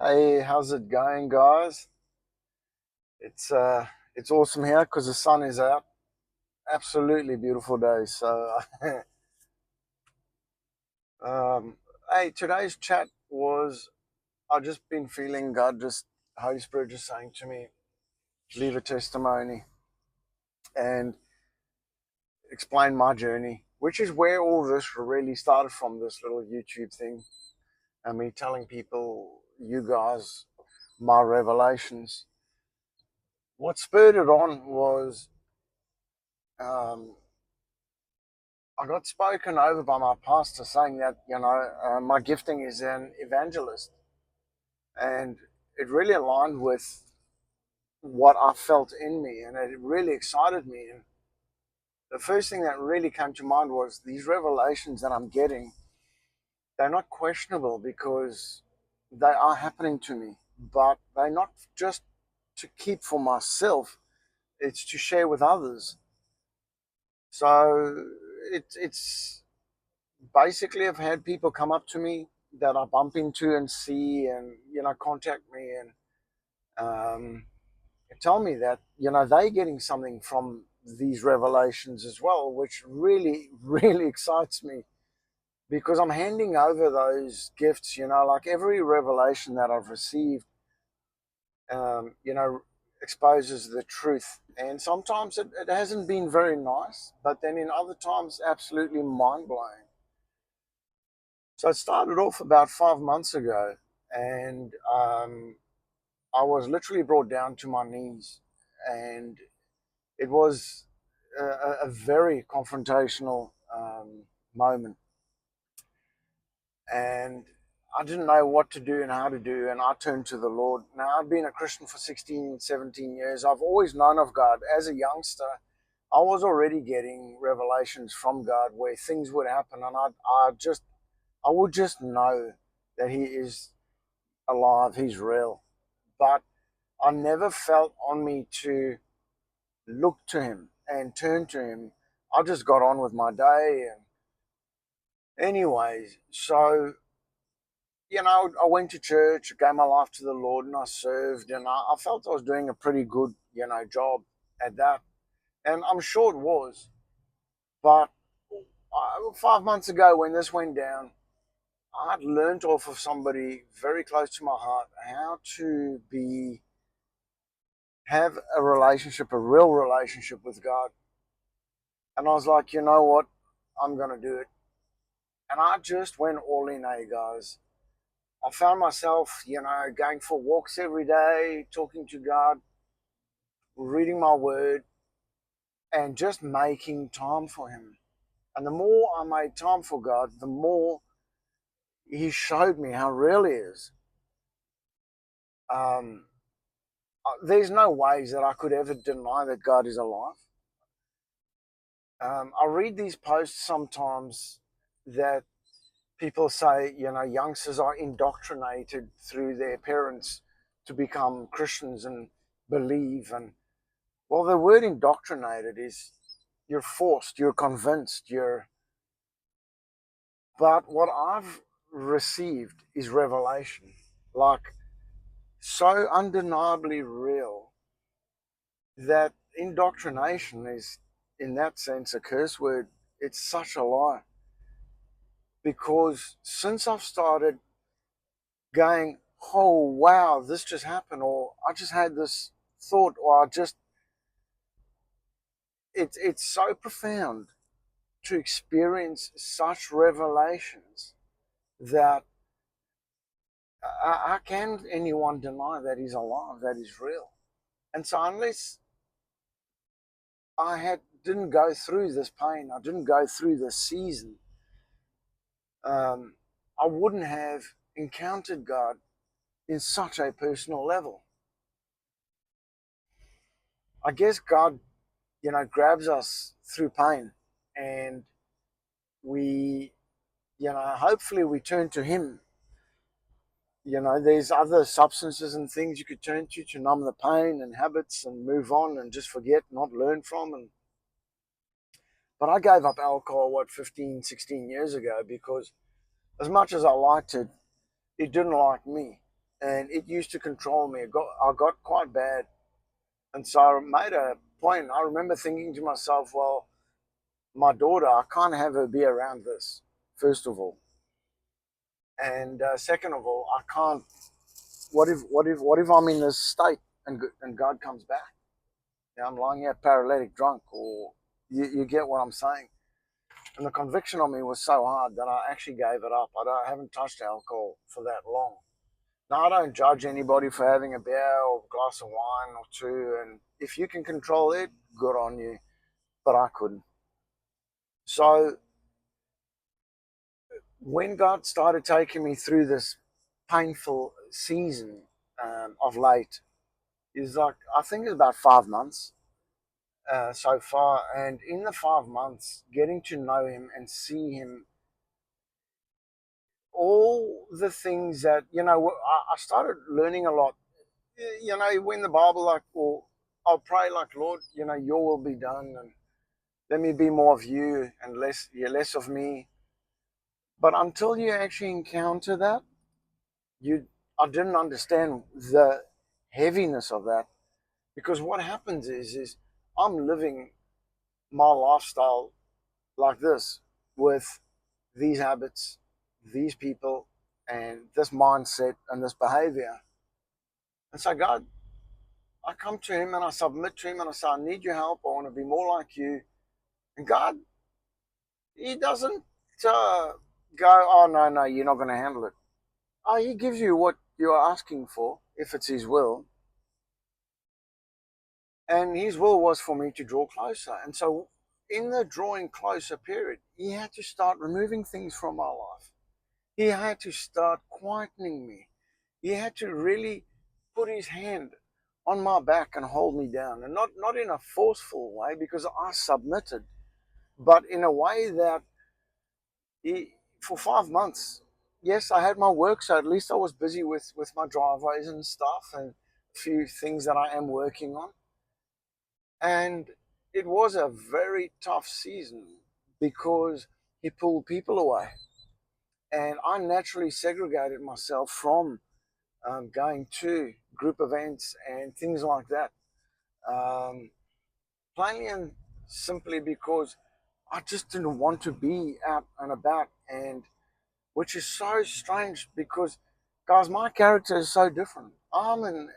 Hey, how's it going, guys? It's uh, it's awesome here because the sun is out. Absolutely beautiful day. Um, hey, today's chat was I just been feeling God, just Holy Spirit, just saying to me, leave a testimony and explain my journey, which is where all this really started from. This little YouTube thing, and me telling people, you guys, my revelations. What spurred it on was. Um, I got spoken over by my pastor saying that, my gifting is an evangelist. And it really aligned with what I felt in me and it really excited me. And the first thing that really came to mind was these revelations that I'm getting, they're not questionable because they are happening to me, but they're not just to keep for myself, it's to share with others. So it's basically I've had people come up to me that I bump into and see and contact me and um, tell me that they're getting something from these revelations as well, which really really excites me because I'm handing over those gifts, like every revelation that I've received, exposes the truth, and sometimes it hasn't been very nice, but then in other times absolutely mind-blowing. So it started off about 5 months ago, and I was literally brought down to my knees, and it was a very confrontational moment, and I didn't know what to do and how to do, and I turned to the Lord. Now, I've been a Christian for 16, 17 years. I've always known of God. As a youngster, I was already getting revelations from God where things would happen, and I would just know that He is alive, He's real. But I never felt on me to look to Him and turn to Him. I just got on with my day. And, anyways, so, I went to church, gave my life to the Lord, and I served, and I felt I was doing a pretty good, job at that. And I'm sure it was. But 5 months ago, when this went down, I'd learned off of somebody very close to my heart how to have a relationship, a real relationship with God. And I was like, you know what? I'm going to do it. And I just went all in, guys. I found myself, going for walks every day, talking to God, reading my word, and just making time for Him. And the more I made time for God, the more He showed me how real He is. Um, there's no ways that I could ever deny that God is alive. I read these posts sometimes that people say, youngsters are indoctrinated through their parents to become Christians and believe. And well, the word indoctrinated is you're forced, you're convinced, but what I've received is revelation, like so undeniably real that indoctrination is, in that sense, a curse word. It's such a lie because since I've started going, oh wow, this just happened, or I just had this thought, or it's so profound to experience such revelations that how can anyone deny that He's alive, that He's real? And so unless I didn't go through this pain, I didn't go through this season, um, I wouldn't have encountered God in such a personal level. I guess God, grabs us through pain, and we, hopefully we turn to Him. There's other substances and things you could turn to numb the pain and habits and move on and just forget, not learn from. But I gave up alcohol, 15, 16 years ago because as much as I liked it, it didn't like me. and it used to control me. I got quite bad. And so I made a point. I remember thinking to myself, well, my daughter, I can't have her be around this, first of all. And second of all, I can't. What if I'm in this state and God comes back? I'm lying here paralytic, drunk, or you get what I'm saying. And the conviction on me was so hard that I actually gave it up. I haven't touched alcohol for that long. Now, I don't judge anybody for having a beer or a glass of wine or two. And if you can control it, good on you. But I couldn't. So when God started taking me through this painful season of late, is like, I think it's about 5 months so far. And in the 5 months, getting to know Him and see Him, all the things that, I started learning a lot. When the Bible, like, well, I'll pray like, Lord, your will be done, and let me be more of you and less of me. But until you actually encounter that, you I didn't understand the heaviness of that, because what happens is I'm living my lifestyle like this, with these habits, these people, and this mindset and this behavior. And so God, I come to Him and I submit to Him and I say, I need your help. I want to be more like you. And God, He doesn't go, oh, no, no, you're not going to handle it. Oh, He gives you what you're asking for, if it's His will. And His will was for me to draw closer. And so in the drawing closer period, He had to start removing things from my life. He had to start quietening me. He had to really put His hand on my back and hold me down. And not in a forceful way, because I submitted, but in a way that for 5 months, yes, I had my work, so at least I was busy with my driveways and stuff, and a few things that I am working on. And it was a very tough season because He pulled people away. And I naturally segregated myself from going to group events and things like that. Um, Plainly and simply because I just didn't want to be out and about, and which is so strange because, guys, my character is so different. I'm an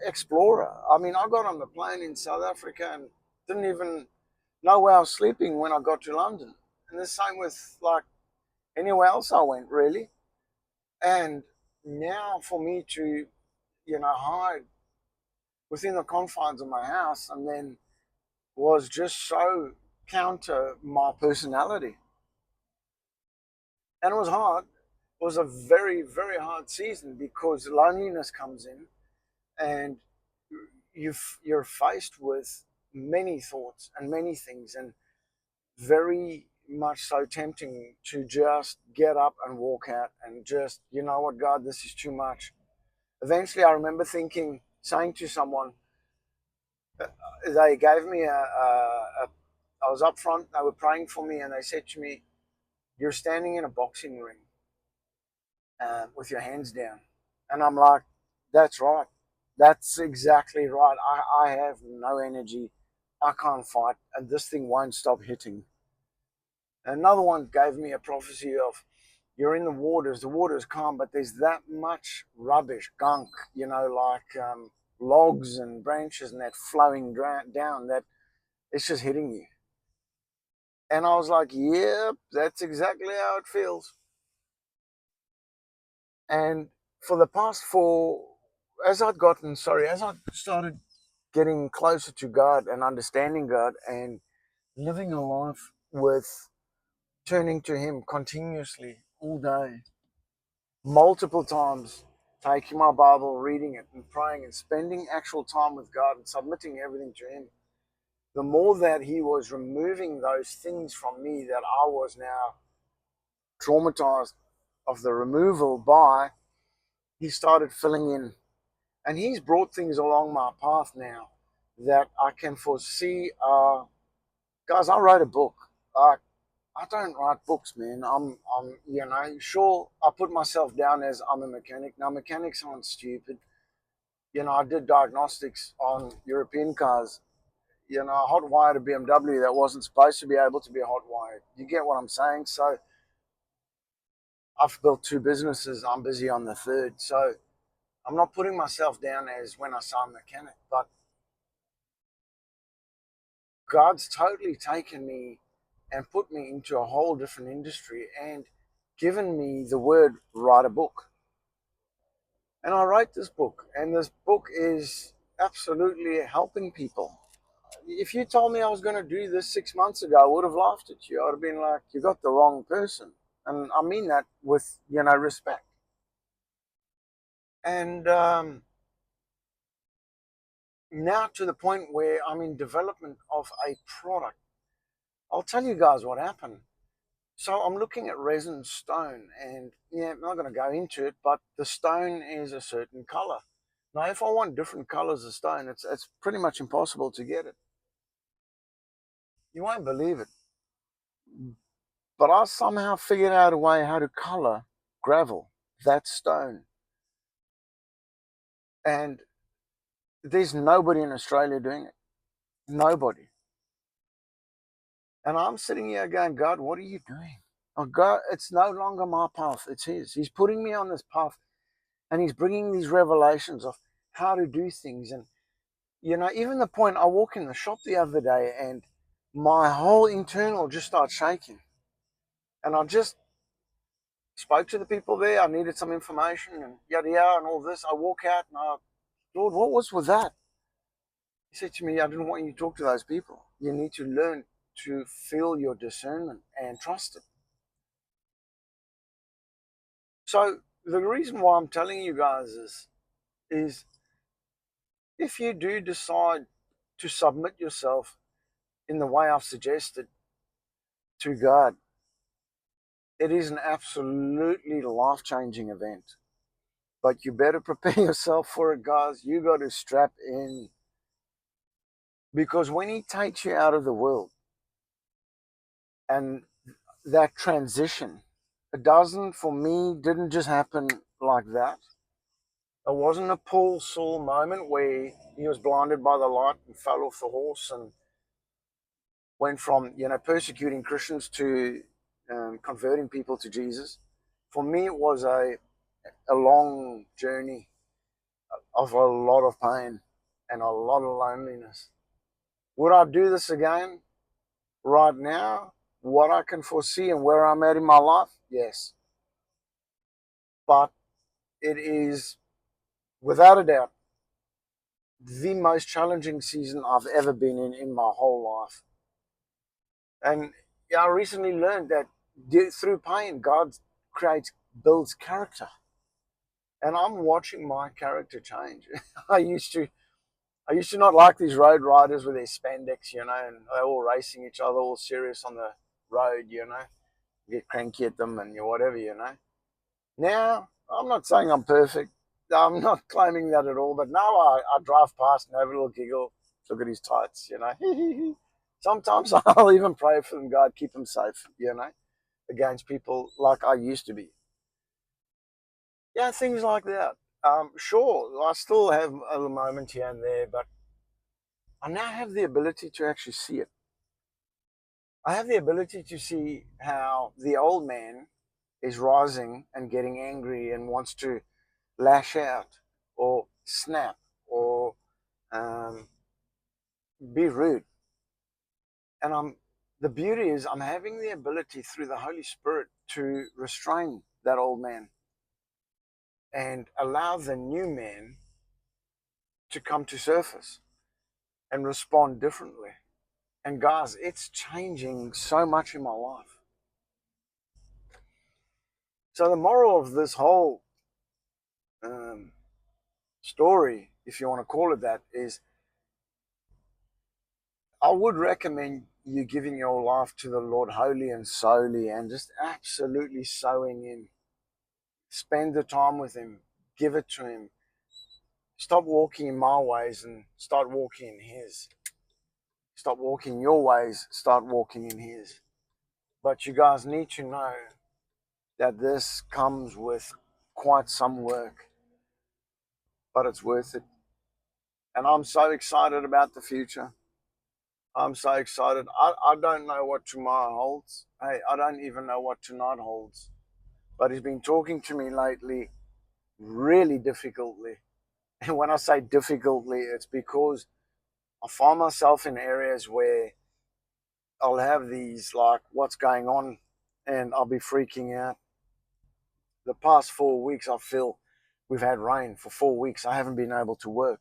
explorer. I mean, I got on the plane in South Africa and didn't even know where I was sleeping when I got to London. And the same with, like, anywhere else I went, really. And now for me to, hide within the confines of my house, and then was just so counter my personality. And it was hard. It was a very, very hard season because loneliness comes in, and you're faced with many thoughts and many things, and very much so tempting to just get up and walk out and just, you know what, God, this is too much. Eventually, I remember saying to someone, they gave me I was up front, they were praying for me, and they said to me, you're standing in a boxing ring with your hands down. And I'm like, that's right. That's exactly right. I have no energy. I can't fight, and this thing won't stop hitting. Another one gave me a prophecy of, you're in the water's calm, but there's that much rubbish, gunk, like logs and branches and that flowing down, that it's just hitting you. And I was like, yep, that's exactly how it feels. And for the past as I started getting closer to God and understanding God and living a life with turning to Him continuously all day, multiple times, taking my Bible, reading it, and praying, and spending actual time with God and submitting everything to Him, the more that He was removing those things from me that I was now traumatized of the removal by, He started filling in. And He's brought things along my path now that I can foresee. Guys, I wrote a book. I don't write books, man. Sure, I put myself down as I'm a mechanic. Now, mechanics aren't stupid. I did diagnostics on European cars. I hot wired a BMW that wasn't supposed to be able to be hot wired. You get what I'm saying? So I've built two businesses. I'm busy on the third. So I'm not putting myself down as when I say I'm a mechanic, but God's totally taken me and put me into a whole different industry and given me the word write a book. And I write this book, and this book is absolutely helping people. If you told me I was going to do this 6 months ago, I would have laughed at you. I would have been like, you got the wrong person. And I mean that with, respect. And now to the point where I'm in development of a product. I'll tell you guys what happened. So I'm looking at resin stone, and yeah, I'm not going to go into it, but the stone is a certain color. Now, if I want different colors of stone, it's pretty much impossible to get it. You won't believe it, but I somehow figured out a way how to color gravel, that stone, and there's nobody in Australia doing it. Nobody. And I'm sitting here going, God, what are you doing? Oh, God, it's no longer my path; it's His. He's putting me on this path, and He's bringing these revelations of how to do things. And even the point, I walk in the shop the other day and my whole internal just starts shaking. And I just spoke to the people there. I needed some information and yada yada and all this. I walk out and Lord, what was with that? He said to me, I didn't want you to talk to those people. You need to learn to feel your discernment and trust it. So the reason why I'm telling you guys is if you do decide to submit yourself in the way I've suggested to God, it is an absolutely life-changing event. But you better prepare yourself for it, guys. You got to strap in. Because when He takes you out of the world and that transition, for me, didn't just happen like that. It wasn't a Paul Saul moment where he was blinded by the light and fell off the horse and went from, persecuting Christians to converting people to Jesus. For me, it was a long journey of a lot of pain and a lot of loneliness. Would I do this again right now? What I can foresee and where I'm at in my life? Yes. But it is, without a doubt, the most challenging season I've ever been in my whole life. And I recently learned that through pain, God builds character. And I'm watching my character change. I used to not like these road riders with their spandex, and they're all racing each other, all serious on the road, get cranky at them and whatever, Now, I'm not saying I'm perfect. I'm not claiming that at all, but now I drive past and have a little giggle. Look at his tights, Sometimes I'll even pray for them, God, keep them safe, against people like I used to be. Yeah, things like that. Sure, I still have a moment here and there, but I now have the ability to actually see it. I have the ability to see how the old man is rising and getting angry and wants to lash out or snap or um, be rude. And the beauty is I'm having the ability through the Holy Spirit to restrain that old man and allow the new man to come to surface and respond differently. And guys, it's changing so much in my life. So the moral of this whole um, story, if you want to call it that, is I would recommend you giving your life to the Lord wholly and solely and just absolutely sowing in. Spend the time with Him, give it to Him. Stop walking in my ways and start walking in His. Stop walking your ways, start walking in His. But you guys need to know that this comes with quite some work, but it's worth it. And I'm so excited about the future. I'm so excited. I don't know what tomorrow holds. Hey, I don't even know what tonight holds. But he's been talking to me lately really difficultly. And when I say difficultly, it's because I find myself in areas where I'll have these, like, what's going on, and I'll be freaking out. The past 4 weeks, I feel we've had rain for 4 weeks. I haven't been able to work.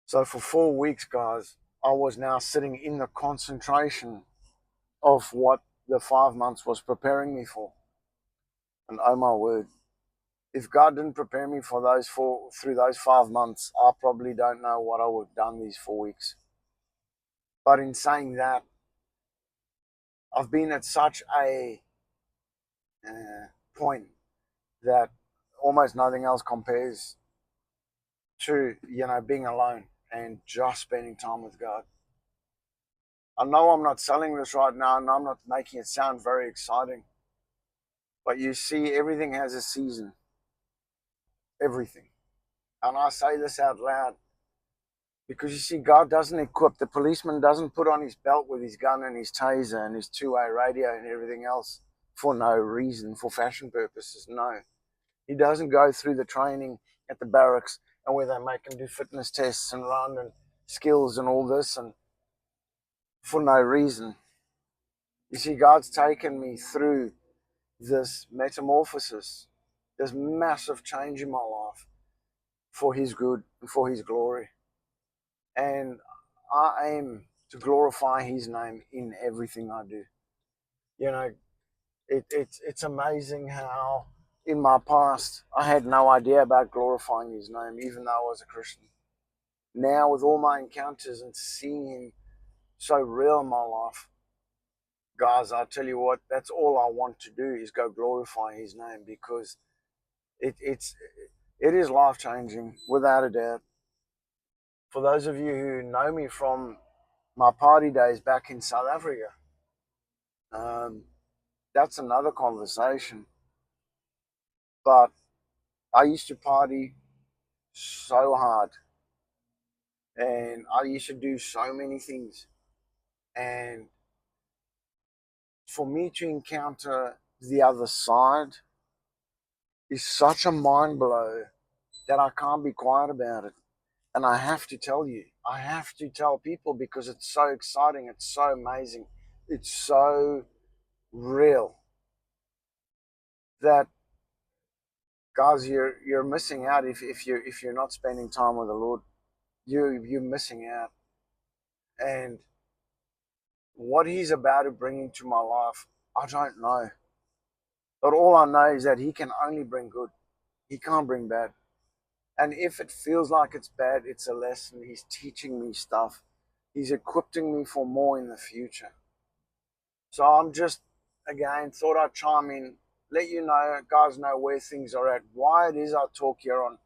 So for 4 weeks, guys, I was now sitting in the concentration of what the 5 months was preparing me for. And oh my word, if God didn't prepare me for through those 5 months, I probably don't know what I would have done these 4 weeks. But in saying that, I've been at such a point that almost nothing else compares to, being alone and just spending time with God. I know I'm not selling this right now, and I'm not making it sound very exciting, but you see, everything has a season. Everything. And I say this out loud because, you see, God doesn't equip, the policeman doesn't put on his belt with his gun and his taser and his two-way radio and everything else for no reason, for fashion purposes. No. He doesn't go through the training at the barracks and where they make him do fitness tests and run and skills and all this, and for no reason. You see, God's taken me through this metamorphosis, this massive change in my life for His good and for His glory. And I aim to glorify His name in everything I do. It's amazing how in my past I had no idea about glorifying His name, even though I was a Christian. Now, with all my encounters and seeing Him so real in my life, guys, I tell you what, that's all I want to do is go glorify His name, because it is life changing, without a doubt. For those of you who know me from my party days back in South Africa, that's another conversation. But I used to party so hard, and I used to do so many things. And for me to encounter the other side is such a mind blow that I can't be quiet about it. And I have to tell you, I have to tell people, because it's so exciting, it's so amazing, it's so real, that, guys, you're missing out if you're not spending time with the Lord. You're missing out. And what He's about to bring into my life, I don't know. But all I know is that He can only bring good. He can't bring bad. And if it feels like it's bad, it's a lesson. He's teaching me stuff. He's equipping me for more in the future. So I'm just, again, thought I'd chime in, let you know, guys, know where things are at, why it is I talk here on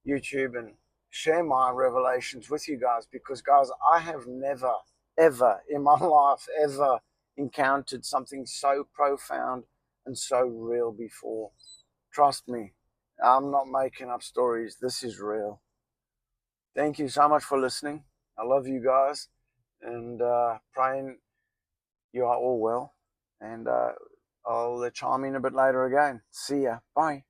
YouTube and share my revelations with you guys. Because, guys, I have never, ever in my life, ever encountered something so profound and so real before. Trust me, I'm not making up stories. This is real. Thank you so much for listening. I love you guys, and praying you are all well. And I'll chime in a bit later again. See ya. Bye.